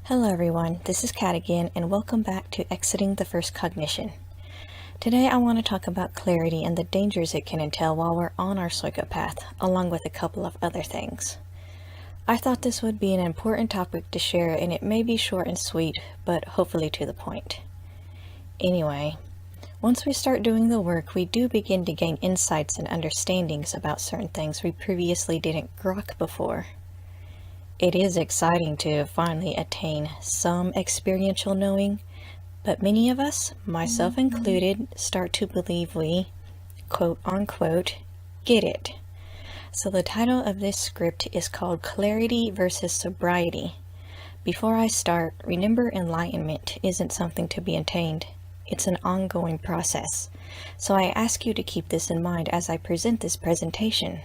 Hello everyone, this is Kat again, and welcome back to Exiting the First Cognition. Today I want to talk about clarity and the dangers it can entail while we're on our psychopath, along with a couple of other things. I thought this would be an important topic to share, and it may be short and sweet, but hopefully to the point. Anyway, once we start doing the work, we do begin to gain insights and understandings about certain things we previously didn't grok before. It is exciting to finally attain some experiential knowing, but many of us, myself included, start to believe we, quote unquote, get it. So the title of this script is called Clarity versus Sobriety. Before I start, remember enlightenment isn't something to be attained. It's an ongoing process. So I ask you to keep this in mind as I present this presentation.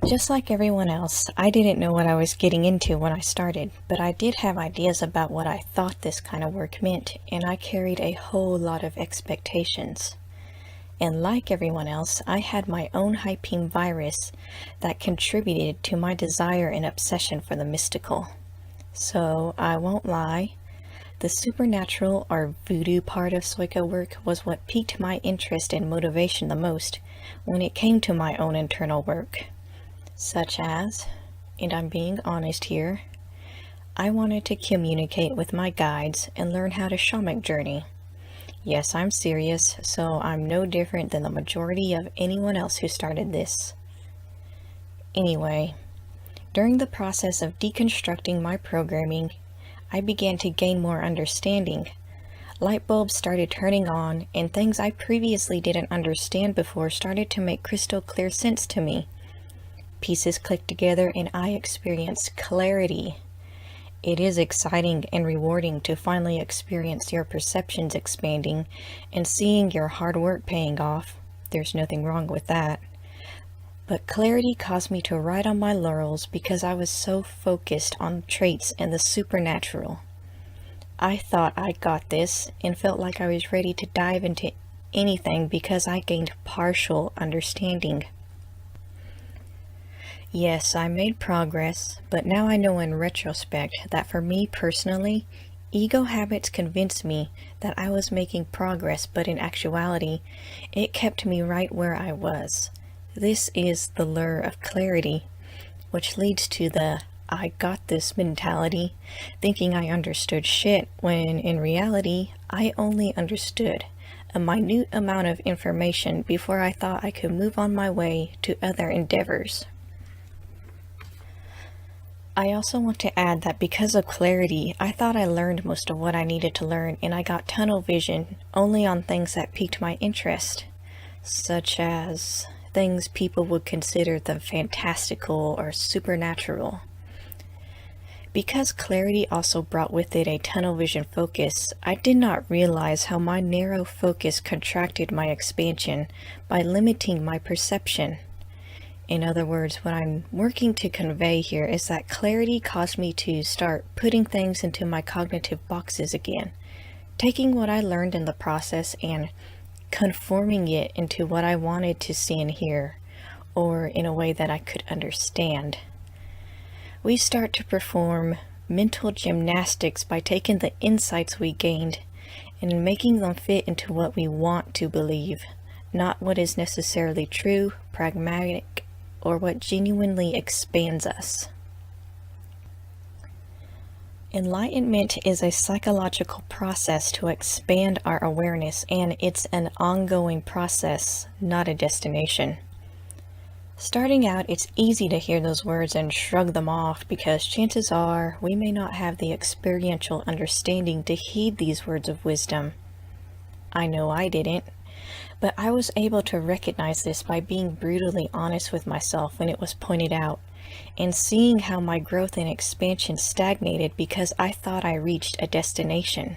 Just like everyone else, I didn't know what I was getting into when I started, but I did have ideas about what I thought this kind of work meant, and I carried a whole lot of expectations. And like everyone else, I had my own hyping virus that contributed to my desire and obsession for the mystical. So I won't lie, the supernatural or voodoo part of psycho work was what piqued my interest and motivation the most when it came to my own internal work. Such as, and I'm being honest here, I wanted to communicate with my guides and learn how to shamanic journey. Yes, I'm serious, so I'm no different than the majority of anyone else who started this. Anyway, during the process of deconstructing my programming, I began to gain more understanding. Light bulbs started turning on, and things I previously didn't understand before started to make crystal clear sense to me. Pieces clicked together and I experienced clarity. It is exciting and rewarding to finally experience your perceptions expanding and seeing your hard work paying off. There's nothing wrong with that. But clarity caused me to ride on my laurels because I was so focused on traits and the supernatural. I thought I got this and felt like I was ready to dive into anything because I gained partial understanding. Yes, I made progress, but now I know in retrospect that for me personally, ego habits convinced me that I was making progress, but in actuality, it kept me right where I was. This is the lure of clarity, which leads to the I got this mentality, thinking I understood shit, when in reality, I only understood a minute amount of information before I thought I could move on my way to other endeavors. I also want to add that because of clarity, I thought I learned most of what I needed to learn, and I got tunnel vision only on things that piqued my interest, such as things people would consider the fantastical or supernatural. Because clarity also brought with it a tunnel vision focus, I did not realize how my narrow focus contracted my expansion by limiting my perception. In other words, what I'm working to convey here is that clarity caused me to start putting things into my cognitive boxes again, taking what I learned in the process and conforming it into what I wanted to see and hear, or in a way that I could understand. We start to perform mental gymnastics by taking the insights we gained and making them fit into what we want to believe, not what is necessarily true, pragmatic, or what genuinely expands us. Enlightenment is a psychological process to expand our awareness, and it's an ongoing process, not a destination. Starting out, it's easy to hear those words and shrug them off because chances are we may not have the experiential understanding to heed these words of wisdom. I know I didn't. But I was able to recognize this by being brutally honest with myself when it was pointed out, and seeing how my growth and expansion stagnated because I thought I reached a destination.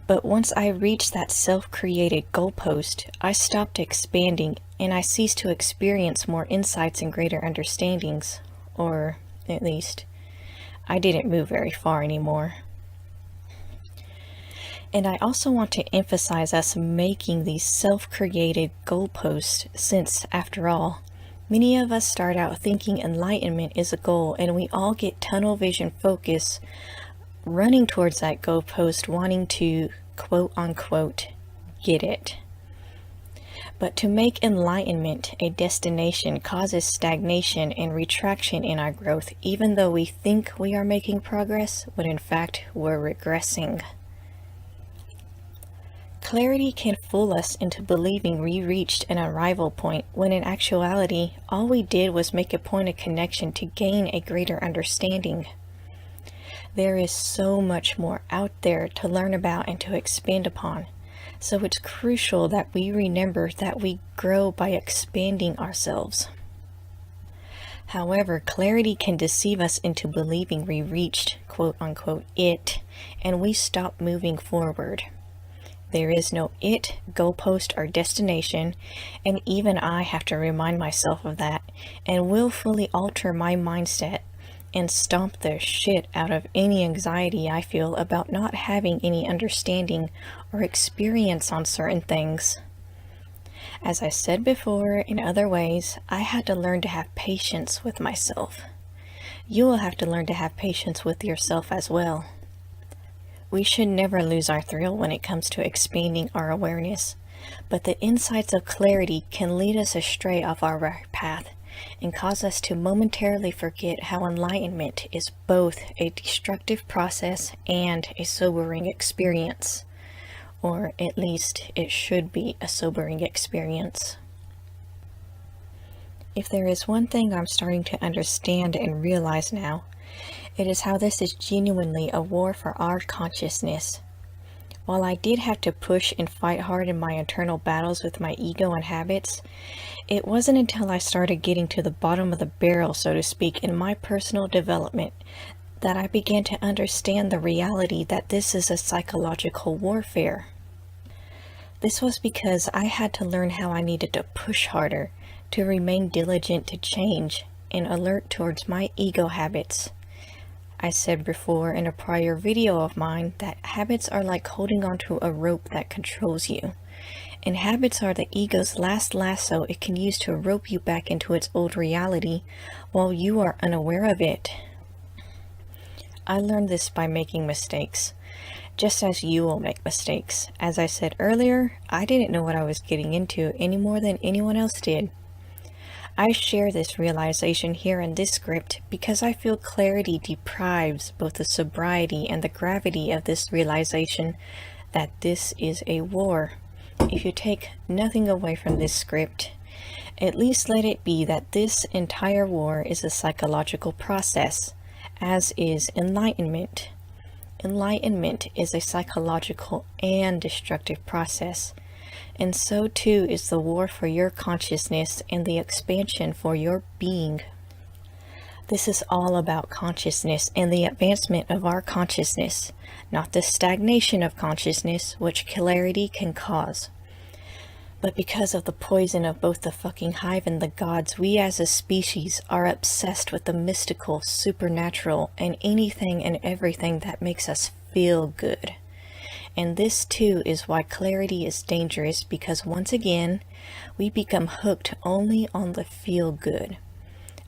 But once I reached that self-created goalpost, I stopped expanding and I ceased to experience more insights and greater understandings, or at least, I didn't move very far anymore. And I also want to emphasize us making these self-created goalposts since, after all, Many of us start out thinking enlightenment is a goal, and we all get tunnel vision focus, running towards that goalpost, wanting to quote unquote get it. But to make enlightenment a destination causes stagnation and retraction in our growth, even though we think we are making progress, when in fact we're regressing. Clarity can fool us into believing we reached an arrival point, when in actuality, all we did was make a point of connection to gain a greater understanding. There is so much more out there to learn about and to expand upon. So it's crucial that we remember that we grow by expanding ourselves. However, clarity can deceive us into believing we reached quote unquote it, and we stop moving forward. There is no it, goalpost, or destination, and even I have to remind myself of that and willfully alter my mindset and stomp the shit out of any anxiety I feel about not having any understanding or experience on certain things. As I said before, in other ways, I had to learn to have patience with myself. You will have to learn to have patience with yourself as well. We should never lose our thrill when it comes to expanding our awareness, but the insights of clarity can lead us astray off our right path and cause us to momentarily forget how enlightenment is both a destructive process and a sobering experience. Or at least it should be a sobering experience. If there is one thing I'm starting to understand and realize now, it is how this is genuinely a war for our consciousness. While I did have to push and fight hard in my internal battles with my ego and habits, it wasn't until I started getting to the bottom of the barrel, so to speak, in my personal development that I began to understand the reality that this is a psychological warfare. This was because I had to learn how I needed to push harder, to remain diligent to change, and alert towards my ego habits. I said before in a prior video of mine that habits are like holding onto a rope that controls you, and habits are the ego's last lasso it can use to rope you back into its old reality while you are unaware of it. I learned this by making mistakes, just as you will make mistakes. As I said earlier, I didn't know what I was getting into any more than anyone else did. I share this realization here in this script because I feel clarity deprives both the sobriety and the gravity of this realization that this is a war. If you take nothing away from this script, at least let it be that this entire war is a psychological process, as is enlightenment. Enlightenment is a psychological and destructive process. And so too is the war for your consciousness and the expansion for your being. This is all about consciousness and the advancement of our consciousness, not the stagnation of consciousness which clarity can cause. But because of the poison of both the fucking hive and the gods, we as a species are obsessed with the mystical, supernatural, and anything and everything that makes us feel good. And this too is why clarity is dangerous, because once again, we become hooked only on the feel good.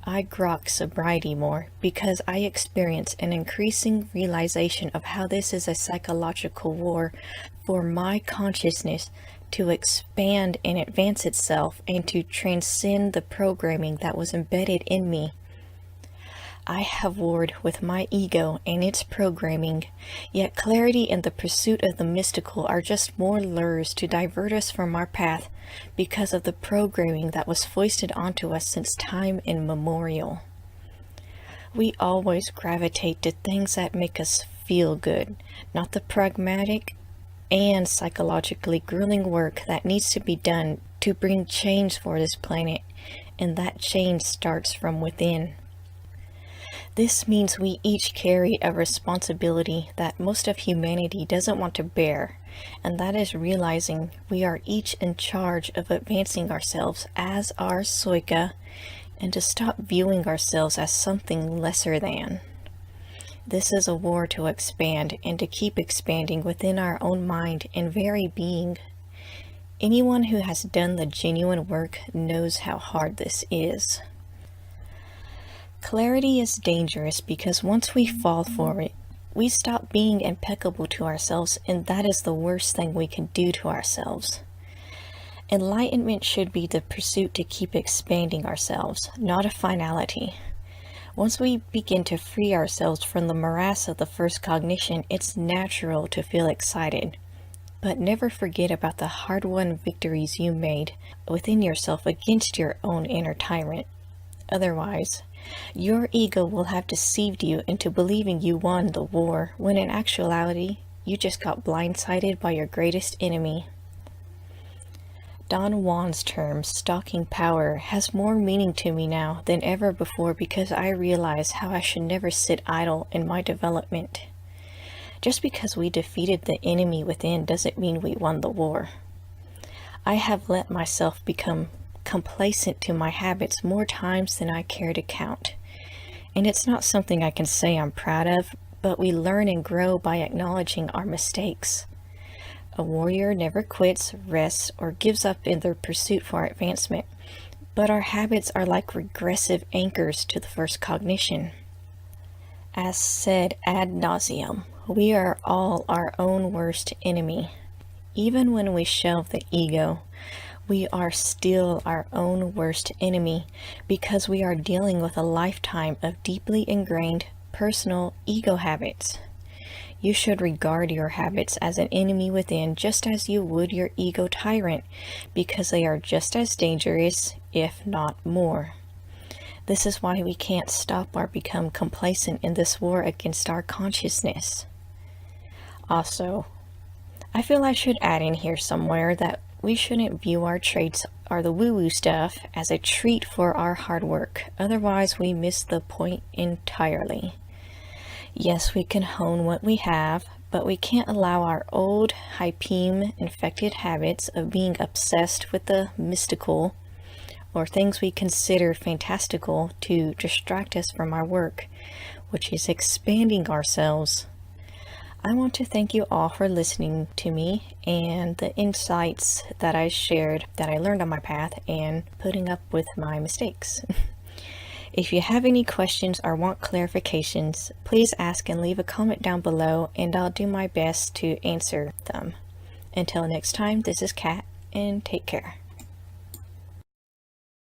I grok sobriety more because I experience an increasing realization of how this is a psychological war for my consciousness to expand and advance itself and to transcend the programming that was embedded in me. I have warred with my ego and its programming, yet clarity and the pursuit of the mystical are just more lures to divert us from our path because of the programming that was foisted onto us since time immemorial. We always gravitate to things that make us feel good, not the pragmatic and psychologically grueling work that needs to be done to bring change for this planet, and that change starts from within. This means we each carry a responsibility that most of humanity doesn't want to bear, and that is realizing we are each in charge of advancing ourselves as our Soika, and to stop viewing ourselves as something lesser than. This is a war to expand and to keep expanding within our own mind and very being. Anyone who has done the genuine work knows how hard this is. Clarity is dangerous because once we fall for it, we stop being impeccable to ourselves, and that is the worst thing we can do to ourselves. Enlightenment should be the pursuit to keep expanding ourselves, not a finality. Once we begin to free ourselves from the morass of the first cognition, it's natural to feel excited. But never forget about the hard-won victories you made within yourself against your own inner tyrant. Otherwise, your ego will have deceived you into believing you won the war, when in actuality, you just got blindsided by your greatest enemy. Don Juan's term, stalking power, has more meaning to me now than ever before because I realize how I should never sit idle in my development. Just because we defeated the enemy within doesn't mean we won the war. I have let myself become complacent to my habits more times than I care to count. And it's not something I can say I'm proud of, but we learn and grow by acknowledging our mistakes. A warrior never quits, rests, or gives up in their pursuit for advancement, but our habits are like regressive anchors to the first cognition. As said ad nauseum, we are all our own worst enemy. Even when we shelve the ego, we are still our own worst enemy because we are dealing with a lifetime of deeply ingrained personal ego habits. You should regard your habits as an enemy within just as you would your ego tyrant, because they are just as dangerous, if not more. This is why we can't stop or become complacent in this war against our consciousness. Also, I feel I should add in here somewhere that we shouldn't view our traits or the woo-woo stuff as a treat for our hard work. Otherwise, we miss the point entirely. Yes, we can hone what we have, but we can't allow our old, hypeme infected habits of being obsessed with the mystical or things we consider fantastical to distract us from our work, which is expanding ourselves. I want to thank you all for listening to me and the insights that I shared that I learned on my path and putting up with my mistakes. If you have any questions or want clarifications, please ask and leave a comment down below, and I'll do my best to answer them. Until next time, this is Kat, and take care.